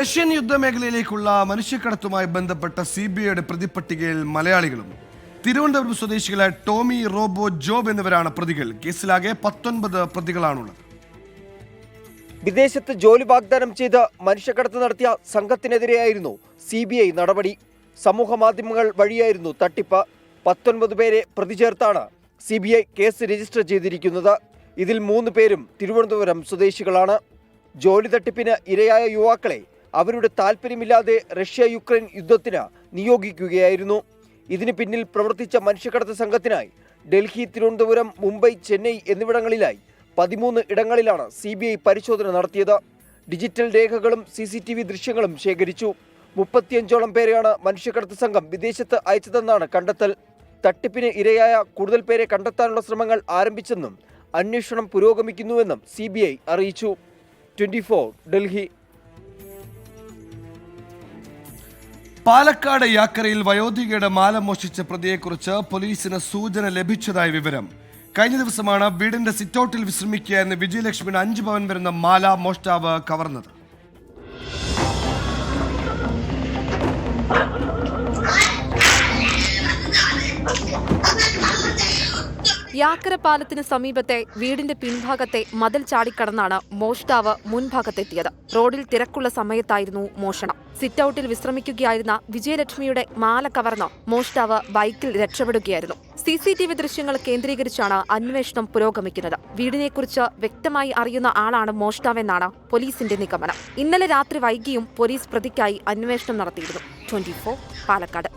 Russian യുദ്ധമേഖലയിലേക്കുള്ള മനുഷ്യക്കടത്തുമായി ബന്ധപ്പെട്ട CBIയുടെ പ്രതിപട്ടികയിൽ മലയാളികളും തിരുവനന്തപുരം സ്വദേശികളായ ടോമി, റോബോ, ജോബ് എന്നിവരാണ് പ്രതികൾ. കേസിലാകെ 19 പ്രതികളാണുള്ളത്. വിദേശത്ത് ജോലി വാഗ്ദാനം ചെയ്ത് മനുഷ്യക്കടത്ത് നടത്തിയ സംഘത്തിനെതിരെയായിരുന്നു CBI നടപടി. സമൂഹ മാധ്യമങ്ങൾ വഴിയായിരുന്നു തട്ടിപ്പ്. 19 പേരെ പ്രതി ചേർത്താണ് CBI കേസ് രജിസ്റ്റർ ചെയ്തിരിക്കുന്നത്. ഇതിൽ 3 പേരും തിരുവനന്തപുരം സ്വദേശികളാണ്. ജോലി തട്ടിപ്പിന് ഇരയായ യുവാക്കളെ അവരുടെ താല്പര്യമില്ലാതെ റഷ്യ-യുക്രൈൻ യുദ്ധത്തിന് നിയോഗിക്കുകയായിരുന്നു. ഇതിന് പിന്നിൽ പ്രവർത്തിച്ച മനുഷ്യക്കടത്ത് സംഘത്തിനായി ഡൽഹി, തിരുവനന്തപുരം, മുംബൈ, ചെന്നൈ എന്നിവിടങ്ങളിലായി 13 ഇടങ്ങളിലാണ് CBI പരിശോധന നടത്തിയത്. ഡിജിറ്റൽ രേഖകളും CCTV ദൃശ്യങ്ങളും ശേഖരിച്ചു. 35ഓളം പേരെയാണ് മനുഷ്യക്കടത്ത് സംഘം വിദേശത്ത് അയച്ചതെന്നാണ് കണ്ടെത്തൽ. തട്ടിപ്പിന് ഇരയായ കൂടുതൽ പേരെ കണ്ടെത്താനുള്ള ശ്രമങ്ങൾ ആരംഭിച്ചെന്നും അന്വേഷണം പുരോഗമിക്കുന്നുവെന്നും CBI അറിയിച്ചു. 24 ഡൽഹി. പാലക്കാട് യാക്കരയിൽ വയോധികയുടെ മാല മോഷ്ടിച്ച പ്രതിയെക്കുറിച്ച് പോലീസിന് സൂചന ലഭിച്ചതായി വിവരം. കഴിഞ്ഞ ദിവസമാണ് വീടിന്റെ സിറ്റൌട്ടിൽ വിശ്രമിക്കുകയായിരുന്ന വിജയലക്ഷ്മിയുടെ 5 പവൻ വരുന്ന മാല മോഷ്ടാവ് കവർന്നത്. യാക്കര പാലത്തിന് സമീപത്തെ വീടിന്റെ പിൻഭാഗത്തെ മതിൽ ചാടിക്കടന്നാണ് മോഷ്ടാവ് മുൻഭാഗത്തെത്തിയത്. റോഡിൽ തിരക്കുള്ള സമയത്തായിരുന്നു മോഷണം. സിറ്റൌട്ടിൽ വിശ്രമിക്കുകയായിരുന്ന വിജയലക്ഷ്മിയുടെ മാല കവർന്ന് മോഷ്ടാവ് ബൈക്കിൽ രക്ഷപ്പെടുകയായിരുന്നു. CCTV ദൃശ്യങ്ങൾ കേന്ദ്രീകരിച്ചാണ് അന്വേഷണം പുരോഗമിക്കുന്നത്. വീടിനെക്കുറിച്ച് വ്യക്തമായി അറിയുന്ന ആളാണ് മോഷ്ടാവെന്നാണ് പോലീസിന്റെ നിഗമനം. ഇന്നലെ രാത്രി വൈകിയും പോലീസ് പ്രതിക്കായി അന്വേഷണം നടത്തിയിരുന്നു. 24 പാലക്കാട്.